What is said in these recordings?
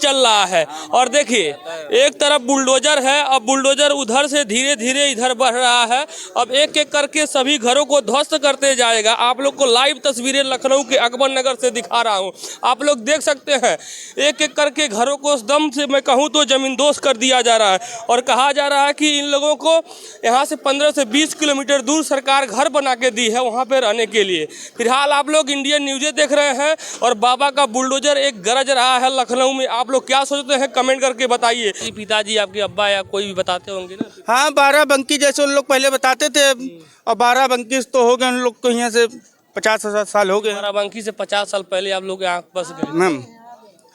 चल रहा है। और देखिए एक तरफ बुलडोजर है, अब बुलडोजर उधर से धीरे धीरे इधर बढ़ रहा है। अब एक एक करके सभी घरों को ध्वस्त करते जाएगा। आप लोग को लाइव तस्वीरें लखनऊ के अकबर नगर से दिखा रहा हूँ। आप लोग देख सकते हैं एक एक करके घरों को एकदम से मैं कहूँ तो जमींदोज कर दिया जा रहा है। और कहा जा रहा है कि इन लोगों को यहाँ से 15 से 20 किलोमीटर दूर सरकार घर बना के दी है वहाँ पे रहने के लिए। फिलहाल आप लोग इंडियन न्यूज़े देख रहे हैं और बाबा का बुलडोजर एक गरज रहा है लखनऊ में। आप लोग क्या सोचते हैं कमेंट करके बताइए। पिताजी आपके अब्बा या कोई भी बताते होंगे ना। हाँ, 12 बंकी जैसे उन लोग पहले बताते थे और 12 बंकी तो हो गए उन लोग को यहाँ से 50 साल हो गए। 12 बंकी से 50 साल पहले आप लोग यहाँ बस गए, मैम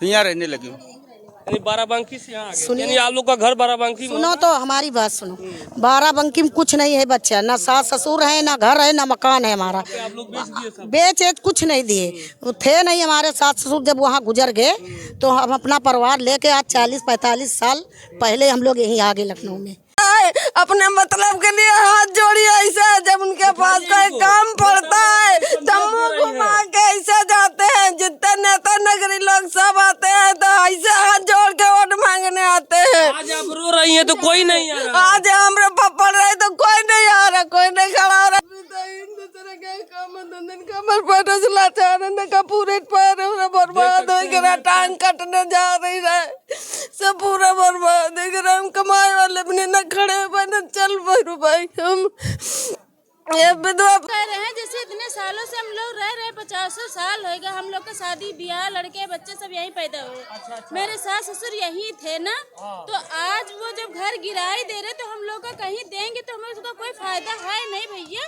यहाँ रहने लगे। यानी 12 बंकी से यहाँ आ गए। यानी आप लोग का घर 12 बंकी में। सुनो तो हमारी बात सुनो, 12 बंकी में कुछ नहीं है बच्चा, ना सास ससुर है, ना घर है, ना मकान है हमारा। आप लोग बेच दिए सब। बेच कुछ नहीं दिए, थे नहीं हमारे सास ससुर। जब वहाँ गुजर गए तो हम अपना परिवार लेके आज 40-45 साल पहले हम लोग यहीं आ गए लखनऊ में। अपने मतलब के लिए हाथ जोड़ी ऐसे, जब उनके पास कोई काम पड़ता है जम्मू घुमा के ऐसे जाते हैं। जितने नेता नगरी लोग सब आते हैं तो ऐसे हाथ जोड़ के वोट मांगने आते हैं। आज आप रो रही हैं तो कोई नहीं आ रहा। आज हमारे पप्पड़ रहे तो कोई नहीं आ रहा, कोई नहीं खड़ा हो रहा। का पूरे पैर बर्बाद हो गया, टांग कटने जा रही है, सब पूरा बर्बाद हो गया। हम कमाए वाले भी न खड़े न चल भाई। हम ये विधवा कह रहे हैं जैसे इतने सालों से हम लोग रह रहे, 50 साल हो गए हम लोग का शादी ब्याह, लड़के बच्चे सब यहीं पैदा हुए। मेरे सास ससुर यहीं थे ना, तो आज वो जब घर गिराई दे रहे तो हम लोग का कहीं देंगे तो हमें उसका कोई फायदा है नहीं भैया।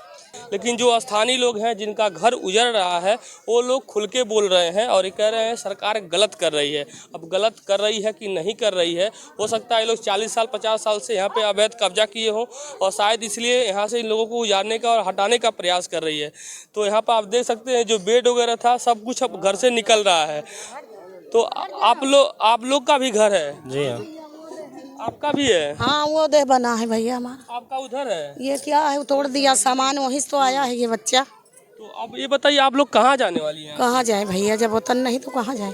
लेकिन जो स्थानीय लोग हैं जिनका घर उजड़ रहा है वो लोग खुल के बोल रहे हैं और ये कह रहे हैं सरकार गलत कर रही है। अब गलत कर रही है कि नहीं कर रही है, हो सकता है ये लोग 40 साल 50 साल से यहाँ पे अवैध कब्जा किए हों और शायद इसलिए यहाँ से इन लोगों को उजाड़ने का और हटाने का प्रयास कर रही है। तो यहाँ पर आप देख सकते हैं जो बेड वगैरह था सब कुछ अब घर से निकल रहा है। तो आप लोग का भी घर है? जी हाँ। आपका भी है? हाँ, वो दे बना है भैया हमारा। आपका उधर है? ये क्या है, तोड़ दिया सामान, वहीं से तो आया है ये बच्चा। तो अब ये बताइए आप लोग कहाँ जाने वाली हैं? कहाँ जाए भैया, जब वतन नहीं तो कहाँ जाए,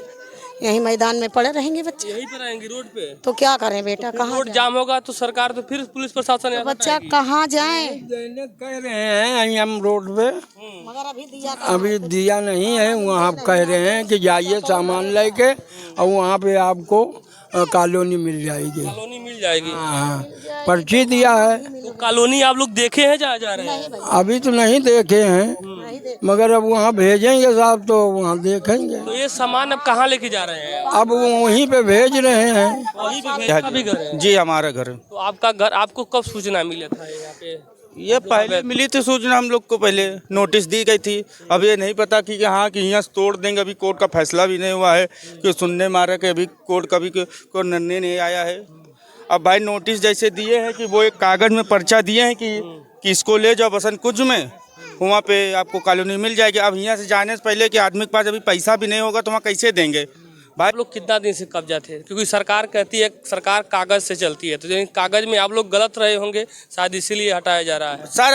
यहीं मैदान में पड़े रहेंगे बच्चे। यहीं पे रहेंगे रोड पे? तो क्या करें बेटा, कहाँ रोड जाम होगा तो सरकार तो फिर पुलिस प्रशासन तो बच्चा कहाँ जाए। कह रहे हैं हम रोड पे, मगर अभी दिया नहीं है। वहाँ कह रहे हैं कि जाइए सामान लेके और वहाँ पे आपको कॉलोनी मिल जाएगी। कॉलोनी मिल जाएगी? हाँ, पर्ची दिया है। तो कॉलोनी आप लोग देखे हैं जा रहे हैं? अभी तो नहीं देखे हैं, मगर अब वहाँ भेजेंगे साहब तो वहाँ देखेंगे। तो ये सामान अब कहाँ लेके जा रहे हैं? अब वहीं पे भेज रहे हैं। वहीं पे भेजना भी घर है? जी हमारा घर। तो आपका घर, आपको कब सूचना मिला था यहाँ पे? ये पहले मिली थी सूचना, हम लोग को पहले नोटिस दी गई थी। अब ये नहीं पता कि हाँ कि यहाँ से तोड़ देंगे। अभी कोर्ट का फैसला भी नहीं हुआ है कि सुनने मारा कि अभी कोर्ट का भी कोई निर्णय नहीं आया है। अब भाई नोटिस जैसे दिए हैं कि वो एक कागज़ में पर्चा दिए हैं कि इसको ले जाओ बसंत कुंज में, वहाँ पे आपको कॉलोनी मिल जाएगी। अब यहाँ से जाने से पहले कि आदमी के पास अभी पैसा भी नहीं होगा तो वहाँ कैसे देंगे भाई। आप लोग कितना दिन से कब्जा थे? क्योंकि सरकार कहती है सरकार कागज से चलती है, तो कागज में आप लोग गलत रहे होंगे शायद इसीलिए हटाया जा रहा है। सर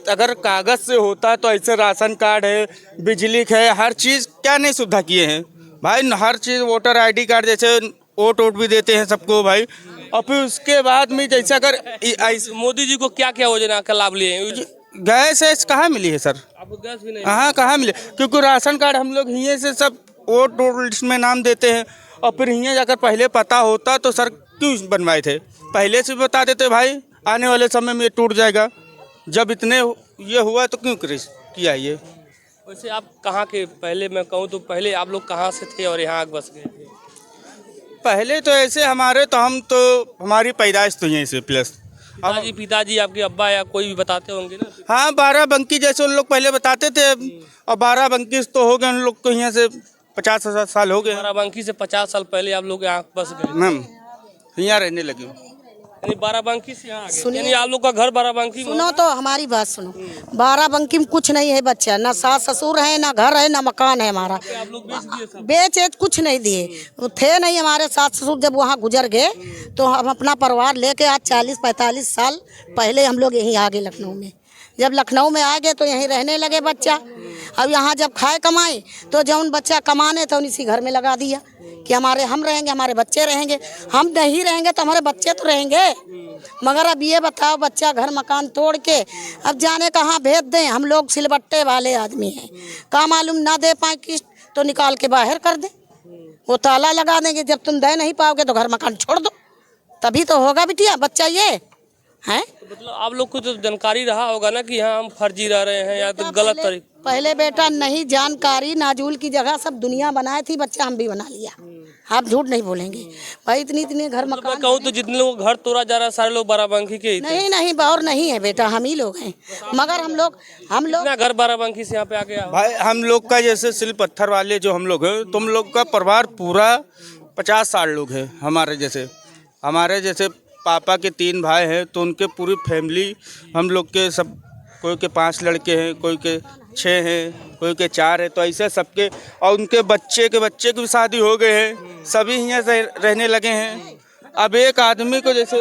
अगर कागज से होता तो ऐसे राशन कार्ड है, बिजली है, हर चीज़ क्या नहीं सुविधा किए हैं भाई। हर चीज़ वोटर ID कार्ड जैसे वोट भी देते हैं सबको भाई। और फिर उसके बाद में जैसे अगर मोदी जी को क्या क्या योजना का लाभ लिए? गैस कहाँ मिली है सर? आपको गैस भी नहीं? हाँ, कहाँ मिले, क्योंकि राशन कार्ड हम लोग यहीं से सब वोट लिस्ट में नाम देते हैं। और फिर यहाँ जाकर पहले पता होता तो सर क्यों बनवाए थे, पहले से बता देते भाई आने वाले समय में टूट जाएगा। जब इतने ये हुआ तो क्यों किया ये। वैसे आप कहाँ के, पहले मैं कहूँ तो पहले आप लोग कहाँ से थे और यहाँ बस गए थे? पहले तो ऐसे हमारी पैदाइश तो यहीं से प्लस। पिताजी आपके अब्बा या कोई भी बताते होंगे ना। हाँ, 12 बंकी जैसे उन लोग पहले बताते थे और 12 बंकी तो हो गए उन लोग को यहाँ से 50 साल हो गए। 12 बंकी से 50 साल पहले आप लोग यहाँ बस गए? मैम यहाँ रहने लगे। यानी 12 बंकी से यहाँ आ गए। यानी आप लोग का घर 12 बंकी में? सुनो तो हमारी बात सुनो, 12 बंकी में कुछ नहीं है बच्चा, ना सास ससुर है, ना घर है, ना मकान है हमारा। आप लोग बेच दिए सब? बेच कुछ नहीं दिए, थे नहीं हमारे सास ससुर। जब वहाँ गुजर गए तो हम अपना परिवार लेके आज 40-45 साल पहले हम लोग यहीं आ गए लखनऊ में। जब लखनऊ में आ गए तो यहीं रहने लगे बच्चा। अब यहाँ जब खाए कमाए तो जौन बच्चा कमाने तो इसी घर में लगा दिया कि हम रहेंगे, हमारे बच्चे रहेंगे। हम नहीं रहेंगे तो हमारे बच्चे तो रहेंगे। मगर अब ये बताओ, बच्चा घर मकान तोड़ के अब जाने कहाँ भेज दें। हम लोग सिलबट्टे वाले आदमी हैं, का मालूम ना दे पाए किस्त तो निकाल के बाहर कर दे, वो ताला लगा देंगे। जब तुम दे नहीं पाओगे तो घर मकान छोड़ दो, तभी तो होगा बिटिया बच्चा ये है। तो मतलब आप लोग को तो जानकारी रहा होगा ना कि यहाँ हम फर्जी रह रहे हैं या तो गलत तरीके। पहले बेटा नहीं जानकारी, नाजूल की जगह सब दुनिया बनाए थी, बच्चा हम भी बना लिया। आप झूठ नहीं बोलेंगे भाई, इतने घर मैं मकान कहूँ तो जितने लोग घर तोड़ा जा रहा है सारे लोग बाराबंकी के ही थे। नहीं और नहीं है बेटा, हम ही लोग हैं। मगर हम लोग कितना घर बाराबंकी से यहाँ पे आ गया? भाई हम लोग का जैसे सिल पत्थर वाले जो हम लोग हैं, तुम लोग का परिवार पूरा 50-60 लोग हैं। हमारे जैसे पापा के 3 भाई हैं तो उनके पूरी फैमिली हम लोग के सब, कोई के 5 लड़के हैं, कोई के 6 हैं, कोई के 4 है, तो ऐसे सबके। और उनके बच्चे की भी शादी हो गए हैं, सभी यहाँ से रहने लगे हैं। अब एक आदमी को जैसे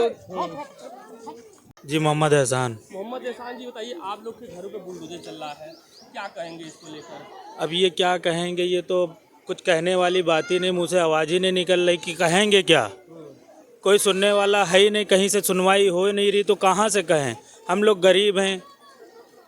जी मोहम्मद एहसान जी बताइए, आप लोग के घरों पे बुलडोजर चल रहा है, क्या कहेंगे इसको लेकर? अब ये क्या कहेंगे, ये तो कुछ कहने वाली बात ही नहीं, मुँह से आवाज़ ही नहीं निकल रही कि कहेंगे क्या। कोई सुनने वाला है ही नहीं, कहीं से सुनवाई हो नहीं रही तो कहाँ से कहें। हम लोग गरीब हैं,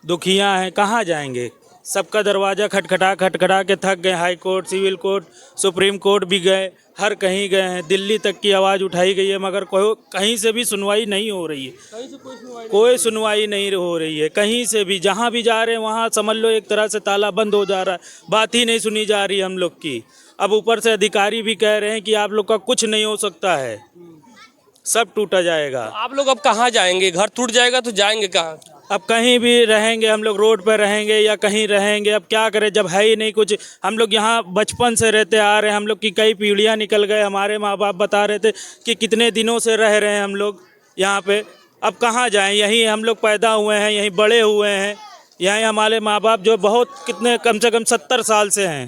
दुखिया हैं, कहाँ जाएंगे। सबका दरवाज़ा खटखटा के थक गए। High court, civil court, supreme court भी गए, हर कहीं गए हैं, दिल्ली तक की आवाज़ उठाई गई है, मगर कहीं से भी सुनवाई नहीं हो रही है। कोई सुनवाई नहीं हो रही है कहीं से भी। जहाँ भी जा रहे हैं वहाँ समझ लो एक तरह से ताला बंद हो जा रहा है, बात ही नहीं सुनी जा रही हम लोग की। अब ऊपर से अधिकारी भी कह रहे हैं कि आप लोग का कुछ नहीं हो सकता है, सब टूटा जाएगा। आप लोग अब कहाँ जाएंगे? घर टूट जाएगा तो जाएंगे कहाँ? अब कहीं भी रहेंगे हम लोग, रोड पर रहेंगे या कहीं रहेंगे। अब क्या करें जब है ही नहीं कुछ। हम लोग यहाँ बचपन से रहते आ रहे हैं, हम लोग की कई पीढ़ियाँ निकल गए। हमारे माँ बाप बता रहे थे कि कितने दिनों से रह रहे हैं हम लोग यहाँ पे। अब कहाँ जाएं, यहीं हम लोग पैदा हुए हैं, यहीं बड़े हुए हैं। यहीं हमारे माँ बाप जो बहुत कितने कम से कम 70 साल से हैं।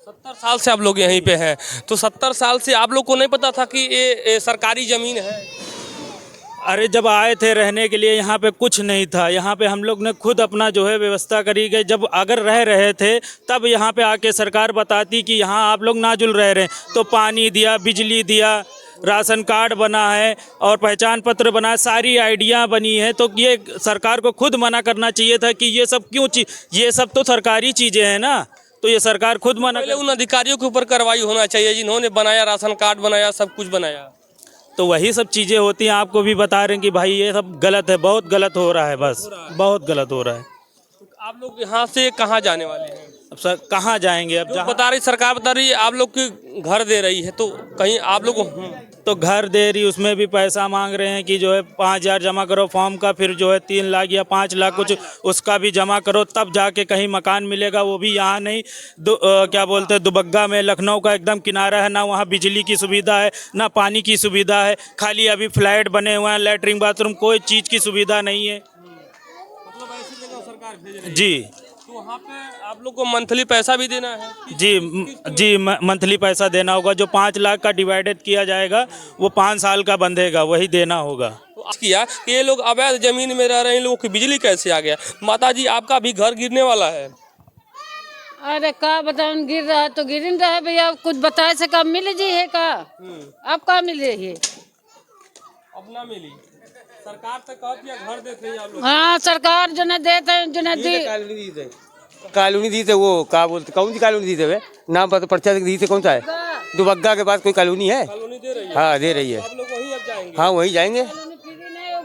70 साल से आप लोग यहीं पे हैं, तो 70 साल से आप लोग को नहीं पता था कि ये सरकारी ज़मीन है? अरे जब आए थे रहने के लिए यहाँ पे कुछ नहीं था। यहाँ पे हम लोग ने खुद अपना जो है व्यवस्था करी गई। जब अगर रह रहे थे तब यहाँ पे आके सरकार बताती कि यहाँ आप लोग नाजुल रह रहे हैं, तो पानी दिया, बिजली दिया, राशन कार्ड बना है और पहचान पत्र बना है, सारी आइडिया बनी है। तो ये सरकार को खुद मना करना चाहिए था कि ये सब क्यों ये सब तो सरकारी चीज़ें हैं ना, तो ये सरकार खुद मना पहले उन अधिकारियों के ऊपर कार्रवाई होना चाहिए जिन्होंने बनाया, राशन कार्ड बनाया, सब कुछ बनाया। तो वही सब चीज़ें होती हैं। आपको भी बता रहे हैं कि भाई ये सब गलत है, बहुत गलत हो रहा है, बस बहुत गलत हो रहा है। तो आप लोग यहाँ से कहाँ जाने वाले हैं? अब सर कहाँ जाएंगे? अब सरकार बता रही है आप लोग के घर दे रही है, तो कहीं आप लोग तो घर दे रही, उसमें भी पैसा मांग रहे हैं कि जो है 5,000 जमा करो फॉर्म का, फिर जो है 3 लाख या 5 लाख कुछ उसका भी जमा करो, तब जाके कहीं मकान मिलेगा। वो भी यहाँ नहीं, क्या बोलते हैं, दुबग्गा में, लखनऊ का एकदम किनारा है, ना वहाँ बिजली की सुविधा है, ना पानी की सुविधा है। खाली अभी फ्लैट बने हुए हैं, लैट्रिन बाथरूम, कोई चीज़ की सुविधा नहीं है। मतलब ऐसी जगह सरकार भेज रही है। जी, तो वहाँ पे आप लोग को मंथली पैसा भी देना है? जी मंथली पैसा देना होगा। जो 5 लाख का डिवाइडेड किया जाएगा वो 5 साल का बंधेगा, वही देना होगा। तो किया कि ये लोग अवैध जमीन में रह रहे हैं, इन लोगों की बिजली कैसे आ गया? माता जी आपका भी घर गिरने वाला है। अरे का बताऊं, गिर रहा है तो गिर रहा है भैया, कुछ बताए से कब मिल जी है का? अब का मिल रही है? अब ना मिली। सरकार तक कहा कि घर देते हैं आप लोग। हाँ सरकार जो न देते हैं, जो न कॉलोनी दी थे, वो क्या बोलते, कौन सी कॉलोनी दी थे? नाम पता पर्चा दी थे, कौन सा है? दुबग्गा के पास कोई कॉलोनी है? कॉलोनी दे रही है? हाँ दे रही है। आप लोग वहीं अब जाएंगे? हाँ वहीं जाएंगे।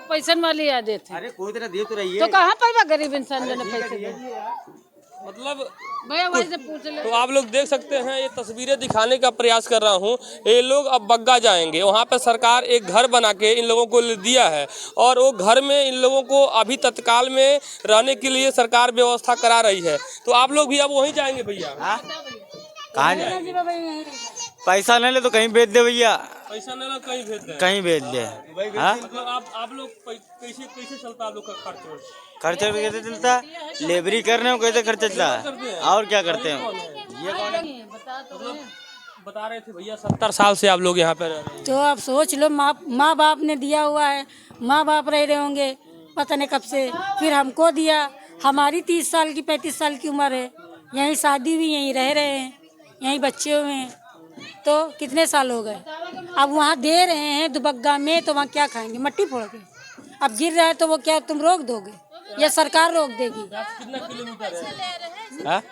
पैसा वाली याद देते। अरे कोई तरह दे तो रही है, तो कहाँ पाएगा गरीब इंसान जो न पैसे दे? मतलब भैया वही से पूछ ले। तो आप लोग देख सकते हैं, ये तस्वीरें दिखाने का प्रयास कर रहा हूँ। ये लोग अब बग्गा जाएंगे, वहाँ पे सरकार एक घर बना के इन लोगों को दिया है और वो घर में इन लोगों को अभी तत्काल में रहने के लिए सरकार व्यवस्था करा रही है। तो आप लोग भी अब वहीं जाएंगे भैया? कहाँ पैसा नहीं ले तो कहीं बेच दे भैया, पैसा नहीं कहीं भेज दे, कहीं बेच दे। मतलब आप लोग कैसे चलता आप लोग का खर्चा भी कैसे चलता? लेबरी करने को कैसे खर्चा चलता है, और क्या करते हैं? ये कौन है? बता रहे थे भैया 70 साल से आप लोग यहाँ पे रह रहे हैं। तो आप सोच लो, माँ बाप ने दिया हुआ है, माँ बाप रह रहे होंगे, पता नहीं कब से, फिर हमको दिया। हमारी 30 साल की 35 साल की उम्र है, यहीं शादी हुई, यहीं रह रहे हैं, यहीं बच्चे हुए हैं, तो कितने साल हो गए। अब वहाँ दे रहे हैं दुबग्गा में, तो वहाँ क्या खाएंगे, मट्टी फोड़ के। अब गिर रहा है तो वो क्या तुम रोक दोगे या सरकार रोक देगी? कितना किलोमीटर है? हाँ?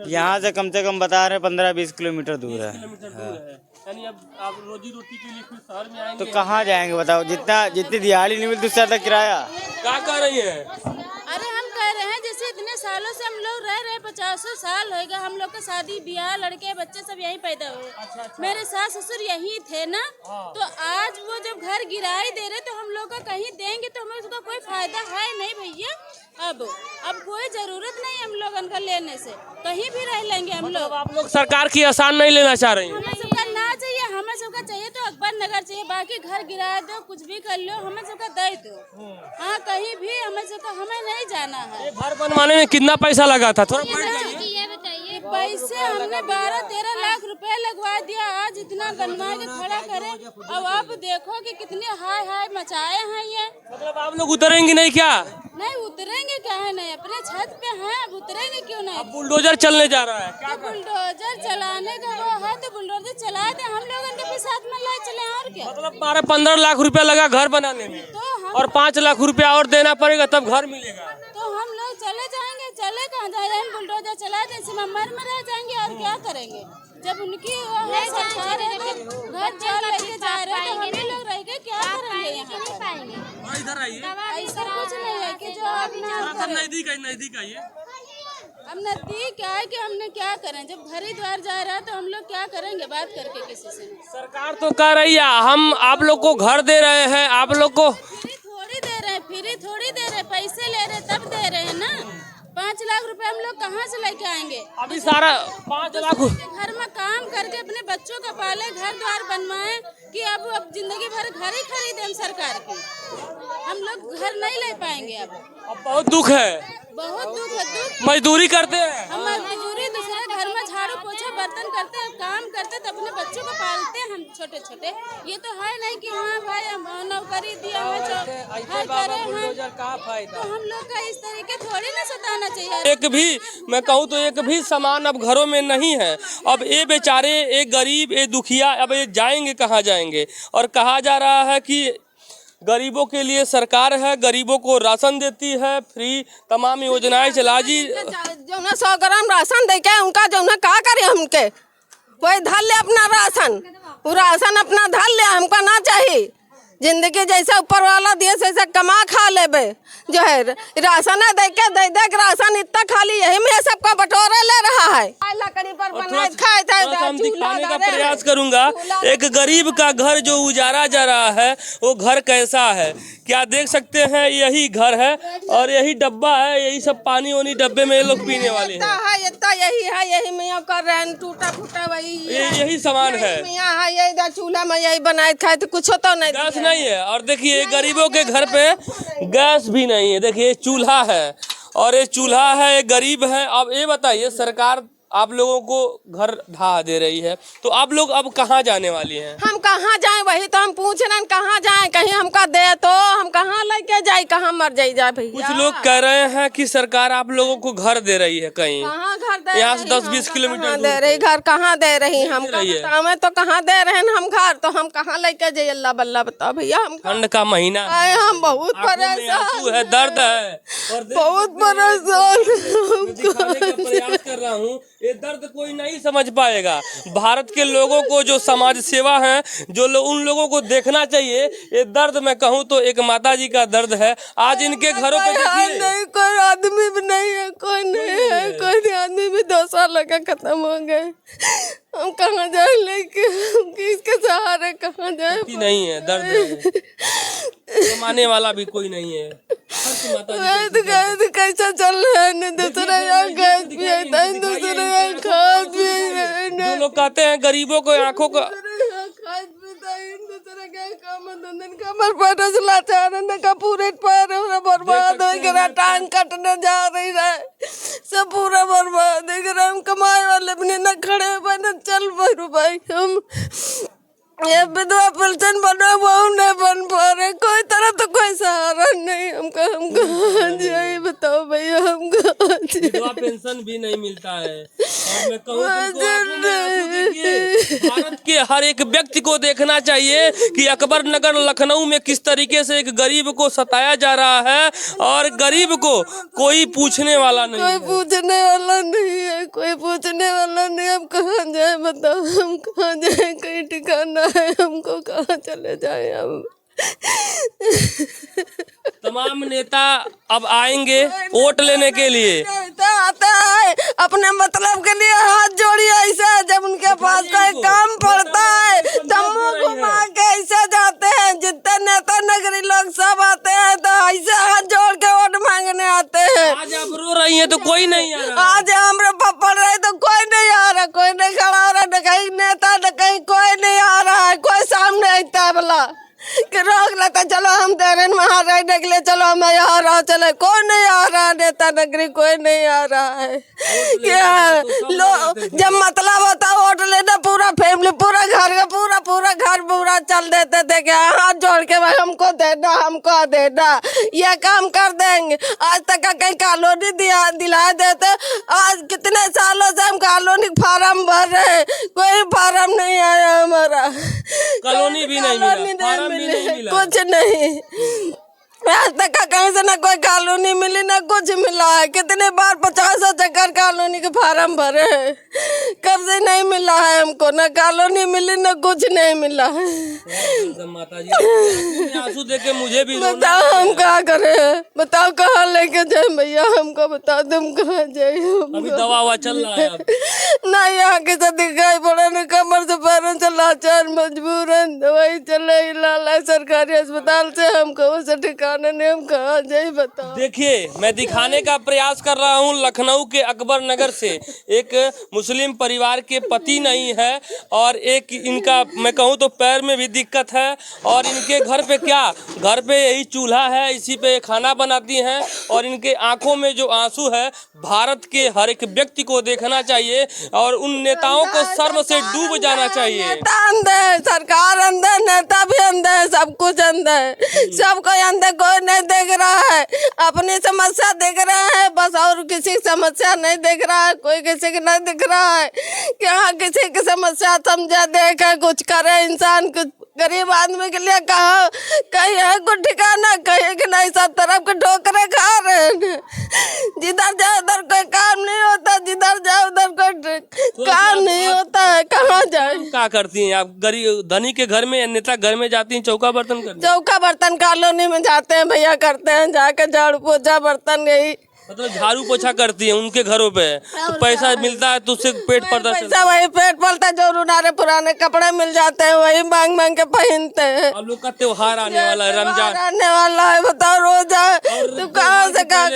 यहाँ से कम बता रहे 15-20 किलोमीटर दूर है। यानी अब आप रोजी रोटी के लिए फिर शहर में आएंगे तो कहाँ जाएंगे बताओ, जितनी दिहाड़ी नहीं मिलती उससे ज्यादा किराया। क्या कर रही है? अरे हम कह रहे हैं जैसे इतने सालों से हम लोग रह रहे, 50 साल होएगा हम लोग का शादी ब्याह, लड़के बच्चे सब यहीं पैदा हुए। मेरे सास ससुर यहीं थे ना, तो आज वो जब घर गिराई दे रहे तो हम लोग का कहीं देंगे तो हमें उसका कोई फायदा है नहीं भैया। अब कोई जरूरत नहीं हम लोगन का लेने से, कहीं भी रह लेंगे हम लोग। आप लोग सरकार की आसान नहीं लेना चाह रही हैं? हमें सबका ना चाहिए, हमें सबका चाहिए तो अकबर नगर चाहिए, बाकी घर गिरा दो, कुछ भी कर लो, हमें सबका दे दो। हाँ कहीं भी हमें सबका, हमें नहीं जाना है। घर बनवाने में कितना पैसा लगा था? थोड़ा ये बताइए। पैसे हमने 12-13 लाख रुपए लगवा दिया, आज इतना बनवा के खड़ा करे। अब आप देखो कि कितने हाय हाय मचाए हैं ये। मतलब आप लोग उतरेंगे नहीं क्या? नहीं उतरेंगे क्या है, नहीं अपने छत पे हैं, अब उतरेंगे क्यों नहीं? अब बुलडोजर चलने जा रहा है। तो बुलडोजर चलाने का वो है तो बुलडोजर चला दे, हम लोग इनके भी साथ में ले चले और क्या। मतलब 12-15 लाख रुपया लगा घर बनाने में, तो हम और 5 लाख रुपया और देना पड़ेगा तब घर मिलेगा। तो हम लोग चले जाएंगे, चले कहाँ जा रहे हैं, बुलडोजर चला दे, सिमर में रह जाएंगे और क्या करेंगे। जब उनकी सरकार है तो घर चल लेके जा रहे हैं, तो हम लोग रह के क्या करेंगे यहाँ? इधर आइए। ऐसा कुछ नहीं है कि जो अपना नजदीक आइए। अब नजदीक क्या है कि हमने क्या करें, जब घर ही द्वार जा रहा है तो हम लोग क्या करेंगे बात करके किसी से। सरकार तो कह रही है हम आप लोग को घर दे रहे हैं, आप लोग को फ्री थोड़ी दे रहे हैं, फ्री थोड़ी दे रहे, पैसे ले रहे तब दे रहे हैं ना। 5 लाख रुपए हम लोग कहाँ से लेके आएंगे? अभी सारा 5 लाख घर में काम करके अपने बच्चों का पाले, घर द्वार बनवाए कि अब जिंदगी भर घर ही खरीदे हम सरकार की। हम लोग घर नहीं ले पाएंगे अब बहुत दुख है, बहुत दुख है। दुख मजदूरी करते हैं हम, मजदूरी दूसरे घर में झाड़ू पोछा बर्तन करते हैं, काम करते तो अपने बच्चों को पालते हैं हम छोटे छोटे। ये तो है नहीं कि हाँ भाई हम नौकरी दिया है तो हम लोग का इस तरीके थोड़ी ना सताना चाहिए। एक भी मैं कहूँ तो एक भी सामान अब घरों में नहीं है। अब ये बेचारे, एक गरीब, एक दुखिया, अब ये जाएंगे कहाँ जाएंगे? और कहा जा रहा है कि गरीबों के लिए सरकार है, गरीबों को राशन देती है, फ्री तमाम योजनाएं चला जी। जो ना 100 ग्राम राशन दे के उनका जो ना का करे, हमके वही धर ले अपना राशन, वो राशन अपना धर ले, हमको ना चाहिए। जिंदगी जैसे ऊपर वाला दिए वैसे कमा खा लेबे, जो है राशन दे के राशन इतना खाली, यही में सबका बटोरा ले रहा है। लकड़ी पर बनाए खाए थे। हम दिखाने का प्रयास करूंगा एक गरीब का घर जो उजाड़ा जा रहा है वो घर कैसा है। क्या देख सकते हैं, यही घर है और यही डब्बा है, यही सब पानी वानी डब्बे में लोग पीने वाले हैं। यही है, यही मियाँ कर रहे हैं, टूटा फूटा वही यही सामान है। मियाँ है, यही चूल्हा में यही बनाए खाए थे, कुछ तो नहीं गैस नहीं है। और देखिए गरीबों के घर पे गैस भी नहीं है, देखिए चूल्हा है और ये चूल्हा है, ये गरीब है। अब ये बताइए सरकार आप लोगों को घर ढा दे रही है तो आप लोग अब कहाँ जाने वाली हैं? हम कहाँ जाएं, वही तो हम पूछ रहे हैं, कहाँ जाएं? कहीं हमका दे तो हम कहाँ लेके जाए, कहाँ मर जाए भैया। कुछ लोग कह रहे हैं कि सरकार आप लोगों को घर दे रही है, कहीं कहाँ घर दे यहाँ से 10-20 किलोमीटर दे रही, घर कहाँ दे रही हमको बतावे तो, कहाँ दे रहे हैं हम घर, तो हम कहाँ लेके जाए? अल्लाह बल्ला बताओ भैया। हम ठंड का महीना आए, हम बहुत परेशान है, दर्द है और बहुत परेशान दिखाने का प्रयास कर रहा हूँ। ये दर्द कोई नहीं समझ पाएगा। भारत के लोगों को जो समाज सेवा है, जो उन लोगों को देखना चाहिए। ये दर्द मैं कहूँ तो एक माता जी का दर्द है। आज इनके घरों पे देखिए, नहीं कोई आदमी भी नहीं है, कोई नहीं है, कोई आदमी भी 2 साल लगा खत्म हो गए। हम कहाँ जाए लेके, किसके सहारे कहाँ जाए? नहीं है, दर्द है, कमाने वाला भी कोई नहीं है। कैसा चल रहा है? दूसरा यहाँ गैस भी है, दूसरा यहाँ खाद भी है। जो लोग कहते हैं गरीबों को आंखों का खाद पीता है, दूसरा क्या काम धंधन कमर पर लाचार का पूरे पैर बर्बाद हो गया, टांग कटने जा रही है, सब पूरा बर्बाद हो गया। हम कमाए वाले अपने न खड़े हुए न चल पाए भाई। हम ये विधवा पेंशन बना वो नहीं बन पा रहे, कोई तरह तो कोई सहारा नहीं हमको। हम कहाँ जाए बताओ भैया, हम कहाँ जाए? विधवा पेंशन भी नहीं मिलता है। और मैं कहूँ तुमको, आपने देखिए, भारत के हर एक व्यक्ति को देखना चाहिए कि अकबर नगर लखनऊ में किस तरीके से एक गरीब को सताया जा रहा है और गरीब को कोई पूछने वाला नहीं कोई है। पूछने वाला नहीं है, कोई पूछने वाला नहीं। हम कहाँ जाए बताओ, हम कहाँ जाए? कहीं ठिकाना है हमको, कहाँ चले जाए हम? तमाम नेता अब आएंगे वोट लेने के लिए। आता है अपने मतलब के लिए हाथ जोड़ी ऐसा, जब उनके पास कोई काम पड़ता है तो मुंह घुमा के ऐसे जाते हैं। जितने नेता नगरी लोग सब आते हैं तो ऐसे हाथ जोड़ के वोट मांगने आते हैं। आज आप रो रही हैं तो कोई नहीं आ रहा। आज हम पड़ रहे तो कोई नहीं आ रहा, कोई नहीं खड़ा हो रहा, न कहीं नेता न कहीं कोई नहीं आ रहा है, कोई सामने आता है बोला कि रोक लेते, चलो हम दे रहे वहाँ रहने के लिए, चलो मैं यहाँ रहा, चले कोई नहीं आ रहा है, नेता नगरी कोई नहीं आ रहा है। क्या लोग जब मतलब होता है वोट लेना, पूरा फैमिली पूरा घर का पूरा चल देते थे कि हाथ जोड़ के भाई हमको देना, ये काम कर देंगे। आज तक का कहीं कॉलोनी दिला देते, आज कितने सालों से हम कॉलोनी फार्म भर रहे हैं, कोई फार्म नहीं आया हमारा, कॉलोनी भी नहीं मिला, फार्म भी नहीं मिला, कुछ नहीं। आज तक का कहीं से ना कोई कॉलोनी मिली ना कुछ मिला है। कितने बार 50 चक्कर कॉलोनी के फार्म भरे हैं, कब से नहीं मिला है हमको, ना कॉलोनी मिली ना कुछ नहीं मिला है। माता जी आंसू देख के मुझे भी बताओ हम क्या करें, बताओ कहाँ लेके जाए भैया, हमको बताओ तुम कहाँ जाए? अभी दवा चल रहा है ना यहाँ किसे दिखाई पड़े, न कमर से पैरों से लाचार मजबूर है, दवाई चले इलाज सरकारी अस्पताल से, हमको उसे ठिकाना नहीं, हम कहाँ जाए बताओ? देखिए मैं दिखाने का प्रयास कर रहा हूँ, लखनऊ के अकबर नगर से एक मुस्लिम परिवार के पति नहीं है और एक इनका मैं कहूँ तो पैर में भी दिक्कत है और इनके घर पे यही चूल्हा है, इसी पे खाना बनाती हैं और इनके आंखों में जो आंसू है, भारत के हर एक व्यक्ति को देखना चाहिए और उन नेताओं को शर्म से डूब जाना चाहिए। नेता अंधे है, सरकार अंधे है, नेता भी अंधे है, सब कुछ अंधे है, सब कोई अंधे, कोई नहीं देख रहा है, अपनी समस्या देख रहा है बस, और किसी की समस्या नहीं देख रहा है, कोई किसी की नहीं दिख रहा है कि हाँ किसी की समस्या समझे, देखे, कुछ करे इंसान, कुछ गरीब आदमी के लिए कहाँ कहीं है कुछ ठिकाना, कहीं कि नहीं, सब तरफ के ठोकरे खा रहे हैं। जिधर जाओ उधर कोई काम नहीं होता, जिधर जाओ उधर कोई काम नहीं होता है, कहाँ जाए? क्या करती हैं आप? गरीब धनी के घर में या नेता घर में जाती हैं चौका बर्तन करने? चौका बर्तन कॉलोनी में जाते हैं भैया, करते हैं जाके झाड़ू पोछा बर्तन, यही मतलब झाड़ू पोछा करती है उनके घरों पे, तो पैसा मिलता है तो उससे पेट पलता पैसा वही पेट पलता है, जो रुनारे पुराने कपड़े मिल जाते हैं वही मांग मांग के पहनते हैं। अब लोग का त्योहार आने वाला है, रमजान आने वाला है, बताओ रोजा तू कहाँ से कहाँ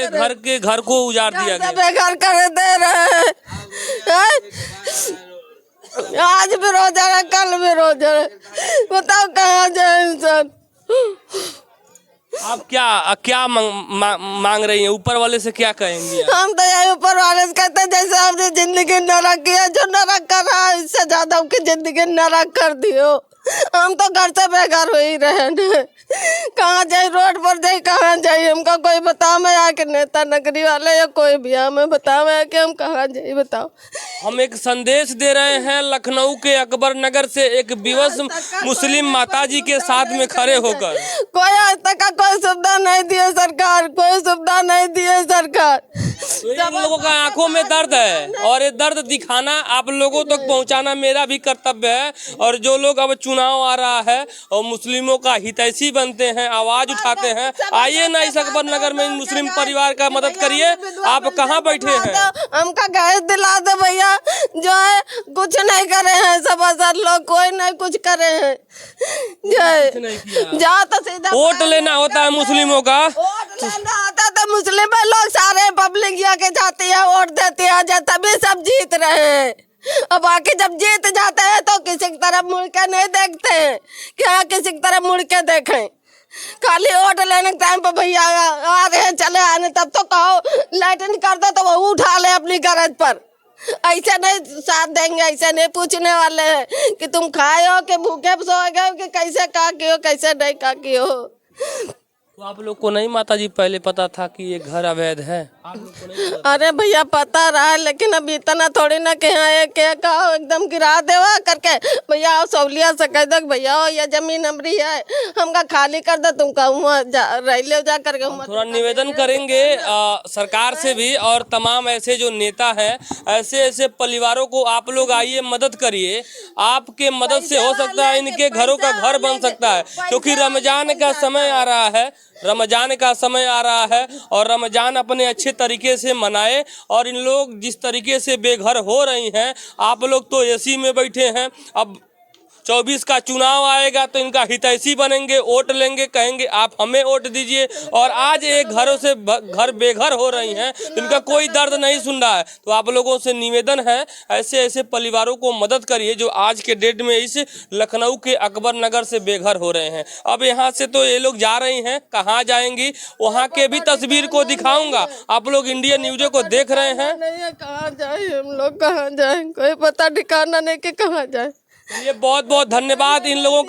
घर को उजाड़ दिया गया, बेघर कर दे रहे हैं। आज भी रोजा है, कल भी रोजा है, बताओ कहाँ जाए इंसान? आप क्या मांग रही हैं? ऊपर वाले से क्या कहेंगी आप? हम तो यही ऊपर वाले से कहते हैं जैसे आपने जिंदगी नरक किया, जो नरक कर रहा है इससे ज्यादा उनकी जिंदगी नरक कर दियो। हम तो घर से बेघर हो ही रहे हैं, कहाँ जाए, रोड पर जाए, कहाँ जाए? हमको कोई बताओ, मैं आके नेता नगरी वाले या कोई भी हमें बताओ आके हम कहाँ जाए बताओ? हम एक संदेश दे रहे हैं लखनऊ के अकबर नगर से एक विवश मुस्लिम माताजी के साथ में खड़े होकर। कोई आज तक का कोई सुविधा नहीं दिए सरकार, कोई सुविधा नहीं दिए सरकार। तो इन लोगों का आंखों में दर्द है और ये दर्द दिखाना, आप लोगों तक पहुंचाना मेरा भी कर्तव्य है। और जो लोग अब चुनाव आ रहा है और मुस्लिमों का हितैषी बनते हैं, आवाज उठाते हैं, आइए ना इस अकबर नगर में इन मुस्लिम परिवार का मदद करिए। आप कहाँ बैठे हैं? हमका गैस दिला दे भैया, जो है कुछ नहीं करे हैं, सब असर लोग कोई नहीं कुछ करे हैं। जा तो सीधा वोट लेना होता है मुस्लिमों का, वोट लेना होता तो मुस्लिम लोग सारे पब्लिक जाके जाती है, वोट देती है, तभी सब जीत रहे हैं। अब बाकी जब जीत जाते हैं तो किसी की तरफ मुड़ के नहीं देखते हैं कि हाँ किसी की तरफ मुड़ के देखें। खाली वोट लेने के टाइम पर भैया आ रहे हैं, चले आने, तब तो कहो लाइटिंग कर दो तो वो उठा ले अपनी गरज पर, ऐसा नहीं साथ देंगे, ऐसा नहीं पूछने वाले हैं कि तुम खाए हो कि भूखे सो गए कि कैसे का कियो कैसे नहीं का कियो। तो आप लोग को नहीं माता जी पहले पता था कि ये घर अवैध है? आप लोग को नहीं पता? अरे भैया पता रहा है, लेकिन अब इतना थोड़ी ना कि हाँ ये क्या कहो एकदम गिरा देवा करके भैया सहूलिया से कह दो भैया हो ये जमीन हमारी है, हमका खाली कर दो, तुम कहूँ रह ले जा करके। थोड़ा निवेदन करेंगे सरकार से भी और तमाम ऐसे जो नेता हैं, ऐसे ऐसे परिवारों को आप लोग आइए मदद करिए। आपके मदद से हो सकता है इनके घरों का घर बन सकता है, क्योंकि रमजान का समय आ रहा है, रमजान का समय आ रहा है और रमजान अपने अच्छे तरीके से मनाए। और इन लोग जिस तरीके से बेघर हो रही हैं, आप लोग तो एसी में बैठे हैं, अब 24 का चुनाव आएगा तो इनका हितैषी बनेंगे, वोट लेंगे, कहेंगे आप हमें वोट दीजिए। और आज एक घरों से घर बेघर हो रही हैं, इनका कोई दर्द नहीं सुन रहा है। तो आप लोगों से निवेदन है, ऐसे ऐसे परिवारों को मदद करिए जो आज के डेट में इस लखनऊ के अकबर नगर से बेघर हो रहे हैं। अब यहाँ से तो ये लोग जा रही हैं, कहाँ जाएंगी वहाँ के भी तस्वीर को दिखाऊंगा। आप लोग इंडिया न्यूज़ को देख रहे हैं। कहाँ जाए हम लोग, कहाँ जाए, कोई पता ठिकाना नहीं कि कहाँ जाए। ये बहुत बहुत धन्यवाद इन लोगों